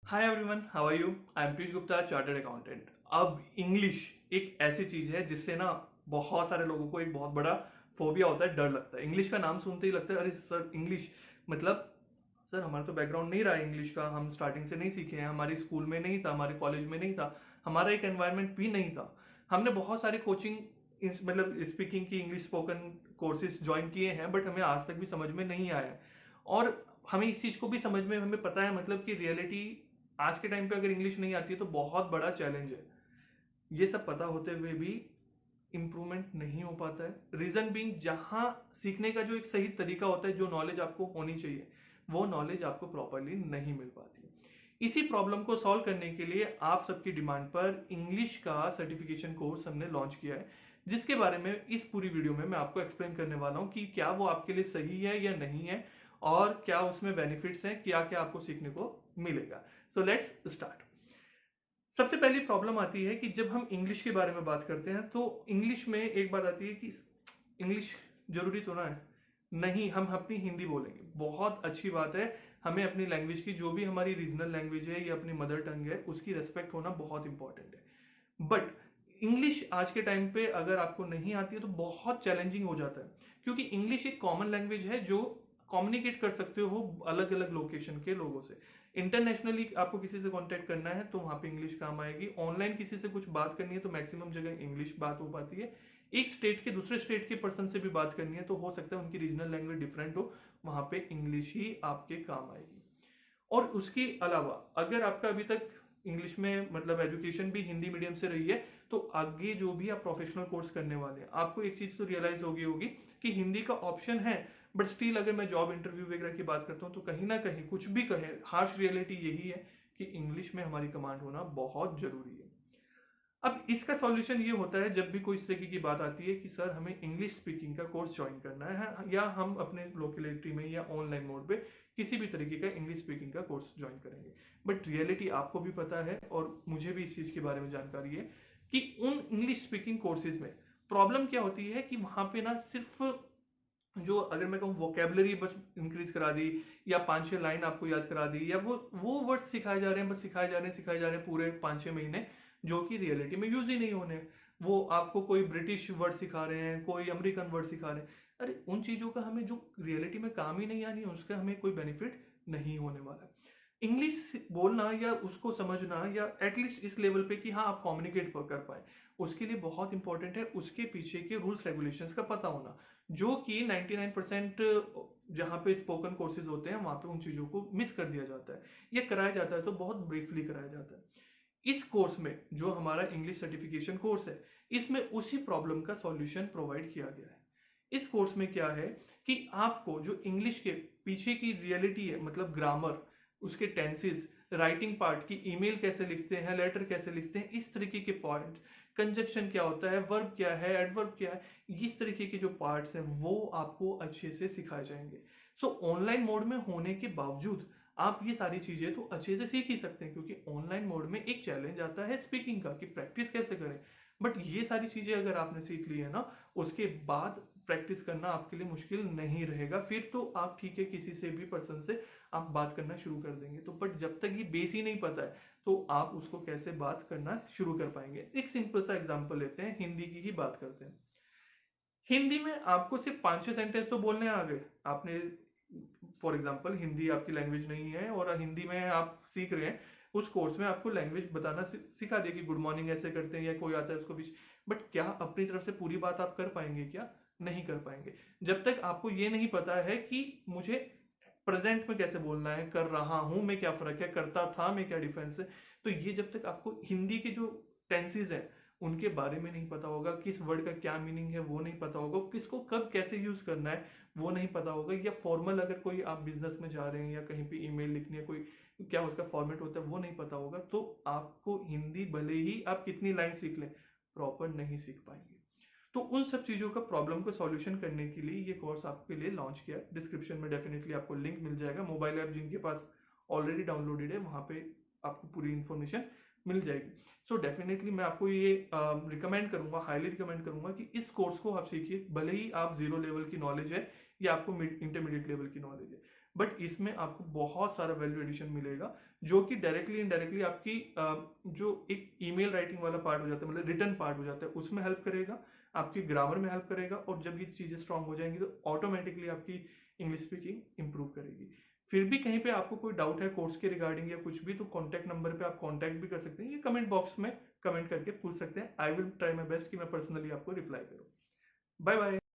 Hi everyone, how are you? I am Piyush Gupta, chartered accountant. अब English एक ऐसी चीज है जिससे ना बहुत सारे लोगों को एक बहुत बड़ा फोबिया होता है, डर लगता है। इंग्लिश का नाम सुनते ही लगता है अरे सर इंग्लिश, मतलब सर हमारा तो बैकग्राउंड नहीं रहा है इंग्लिश का, हम स्टार्टिंग से नहीं सीखे हैं, हमारे स्कूल में नहीं था, हमारे कॉलेज में नहीं था, हमारा एक एनवायरनमेंट भी नहीं था। हमने बहुत सारे कोचिंग मतलब स्पीकिंग की, इंग्लिश स्पोकन कोर्सेज ज्वाइन किए हैं, बट हमें आज तक भी समझ में नहीं आया है। और हमें इस चीज को भी समझ में हमें पता है, मतलब कि रियलिटी आज के टाइम पे अगर इंग्लिश नहीं आती है तो बहुत बड़ा चैलेंज है। ये सब पता होते हुए भी इंप्रूवमेंट नहीं हो पाता है। रीजन बीइंग, जहां सीखने का जो एक सही तरीका होता है, जो नॉलेज आपको होनी चाहिए, वो नॉलेज आपको प्रॉपरली नहीं मिल पाती है। इसी प्रॉब्लम को सॉल्व करने के लिए आप सबकी डिमांड पर इंग्लिश का सर्टिफिकेशन कोर्स हमने लॉन्च किया है, जिसके बारे में इस पूरी वीडियो में मैं आपको एक्सप्लेन करने वाला हूं कि क्या वो आपके लिए सही है या नहीं है, और क्या उसमें बेनिफिट्स हैं, क्या क्या आपको सीखने को मिलेगा। So let's start. सबसे पहली प्रॉब्लम आती है कि जब हम इंग्लिश के बारे में बात करते हैं तो इंग्लिश में एक बात आती है कि इंग्लिश जरूरी तो ना है। नहीं, हम अपनी हिंदी बोलेंगे, बहुत अच्छी बात है। हमें अपनी लैंग्वेज की, जो भी हमारी रीजनल लैंग्वेज है या अपनी मदर टंग है, उसकी रेस्पेक्ट होना बहुत इंपॉर्टेंट है। बट इंग्लिश आज के टाइम पे अगर आपको नहीं आती है तो बहुत चैलेंजिंग हो जाता है, क्योंकि इंग्लिश एक कॉमन लैंग्वेज है जो कम्युनिकेट कर सकते हो अलग अलग लोकेशन के लोगों से। इंटरनेशनली आपको किसी से कांटेक्ट करना है तो वहां पे इंग्लिश काम आएगी। ऑनलाइन किसी से कुछ बात करनी है तो मैक्सिमम जगह इंग्लिश बात हो पाती है। एक स्टेट के दूसरे स्टेट के पर्सन से भी बात करनी है तो हो सकता है उनकी रीजनल लैंग्वेज डिफरेंट हो, वहां पे इंग्लिश ही आपके काम आएगी। और उसके अलावा अगर आपका अभी तक इंग्लिश में मतलब एजुकेशन भी हिंदी मीडियम से रही है, तो आगे जो भी आप प्रोफेशनल कोर्स करने वाले हैं, आपको एक चीज तो रियलाइज होगी कि हिंदी का ऑप्शन है। बट स्टिल अगर मैं जॉब इंटरव्यू वगैरह की बात करता हूँ तो कहीं ना कहीं कुछ भी कहे, हार्श रियलिटी यही है कि इंग्लिश में हमारी कमांड होना बहुत जरूरी है। अब इसका सॉल्यूशन ये होता है जब भी कोई इस तरीके की बात आती है कि सर हमें इंग्लिश स्पीकिंग का कोर्स ज्वाइन करना है, या हम अपने लोकेलिटी में या ऑनलाइन मोड पे किसी भी तरीके का इंग्लिश स्पीकिंग का कोर्स ज्वाइन करेंगे। बट रियलिटी आपको भी पता है और मुझे भी इस चीज के बारे में जानकारी है कि उन इंग्लिश स्पीकिंग कोर्सेज में प्रॉब्लम क्या होती है कि वहां पे ना सिर्फ जो, अगर मैं कहूँ, वोकेबलरी बस इंक्रीज करा दी, या 5-6 लाइन आपको याद करा दी, या वो वर्ड सिखाए जा रहे हैं, बस सिखाए जा रहे हैं पूरे 5-6 महीने, जो कि रियलिटी में यूज ही नहीं होने। वो आपको कोई ब्रिटिश वर्ड सिखा रहे हैं, कोई अमेरिकन वर्ड सिखा रहे हैं। अरे उन चीजों का हमें जो रियलिटी में काम ही नहीं आनी है, उसका हमें कोई बेनिफिट नहीं होने वाला है। इंग्लिश बोलना या उसको समझना, या एटलीस्ट इस लेवल पे कि हाँ आप कम्युनिकेट कर पाए, उसके लिए बहुत इंपॉर्टेंट है उसके पीछे के रूल्स रेगुलेशंस का पता होना, जो कि 99% जहां पे स्पोकन कोर्सेज होते हैं वहां पे उन चीजों को मिस कर दिया जाता है, या कराया जाता है तो बहुत ब्रीफली कराया जाता है। इस कोर्स में जो हमारा इंग्लिश सर्टिफिकेशन कोर्स है, इसमें उसी प्रॉब्लम का सॉल्यूशन प्रोवाइड किया गया है। इस कोर्स में क्या है कि आपको जो इंग्लिश के पीछे की रियलिटी है, मतलब ग्रामर, उसके टेंसेस, राइटिंग पार्ट की, ईमेल कैसे लिखते हैं, लेटर कैसे लिखते हैं, इस तरीके के पॉइंट, कंजक्शन क्या होता है, वर्ब क्या है, एडवर्ब क्या है, इस तरीके के जो पार्ट्स हैं वो आपको अच्छे से सिखाए जाएंगे। सो ऑनलाइन मोड में होने के बावजूद आप ये सारी चीजें तो अच्छे से सीख ही सकते हैं, क्योंकि ऑनलाइन मोड में एक चैलेंज आता है स्पीकिंग का कि प्रैक्टिस कैसे करें। बट ये सारी चीजें अगर आपने सीख ली है ना, उसके बाद प्रैक्टिस करना आपके लिए मुश्किल नहीं रहेगा। फिर तो आप ठीक है किसी से भी पर्सन से आप बात करना शुरू कर देंगे। तो बट जब तक ये बेस ही नहीं पता है तो आप उसको कैसे बात करना शुरू कर पाएंगे। एक सिंपल सा एग्जांपल लेते हैं, हिंदी की ही बात करते हैं। हिंदी में आपको सिर्फ 5-6 सेंटेंस तो बोलने आ गए आपने। फॉर एग्जाम्पल हिंदी आपकी लैंग्वेज नहीं है और हिंदी में आप सीख रहे हैं, उस कोर्स में आपको लैंग्वेज बताना सिखा दिया कि गुड मॉर्निंग ऐसे करते हैं, या कोई आता है उसको भी। बट क्या अपनी तरफ से पूरी बात आप कर पाएंगे? क्या नहीं कर पाएंगे जब तक आपको ये नहीं पता है कि मुझे प्रेजेंट में कैसे बोलना है, कर रहा हूं मैं क्या फर्क है, करता था मैं क्या डिफरेंस है। तो ये जब तक आपको हिंदी के जो टेंसेस हैं उनके बारे में नहीं पता होगा, किस वर्ड का क्या मीनिंग है वो नहीं पता होगा, किसको कब कैसे यूज करना है वो नहीं पता होगा, या फॉर्मल अगर कोई आप बिजनेस में जा रहे हैं या कहीं पे ईमेल लिखनी है, कोई क्या उसका फॉर्मेट होता है वो नहीं पता होगा, तो आपको हिंदी भले ही आप कितनी लाइन सीख लें, प्रॉपर नहीं सीख पाएंगे। तो उन सब चीजों का प्रॉब्लम को सॉल्यूशन करने के लिए ये कोर्स आपके लिए लॉन्च किया। डिस्क्रिप्शन में डेफिनेटली आपको लिंक मिल जाएगा। मोबाइल ऐप जिनके पास ऑलरेडी डाउनलोडेड है वहां पे आपको पूरी इंफॉर्मेशन मिल जाएगी। सो डेफिनेटली मैं आपको ये रिकमेंड करूंगा, हाईली रिकमेंड करूंगा कि इस कोर्स को आप सीखिए, भले ही आप जीरो लेवल की नॉलेज है या आपको इंटरमीडिएट लेवल की नॉलेज है। बट इसमें आपको बहुत सारा वैल्यू एडिशन मिलेगा, जो कि डायरेक्टली इनडायरेक्टली आपकी जो एक ईमेल राइटिंग वाला पार्ट हो जाता है, मतलब रिटर्न पार्ट हो जाता है, उसमें हेल्प करेगा, आपकी ग्रामर में हेल्प करेगा, और जब ये चीज़ें स्ट्रांग हो जाएंगी तो ऑटोमेटिकली आपकी इंग्लिश स्पीकिंग इंप्रूव करेगी। फिर भी कहीं पे आपको कोई डाउट है कोर्स के रिगार्डिंग या कुछ भी, तो कॉन्टैक्ट नंबर पे आप कॉन्टैक्ट भी कर सकते हैं, ये कमेंट बॉक्स में कमेंट करके पूछ सकते हैं। I will try my best कि मैं पर्सनली आपको रिप्लाई करूँ। Bye bye.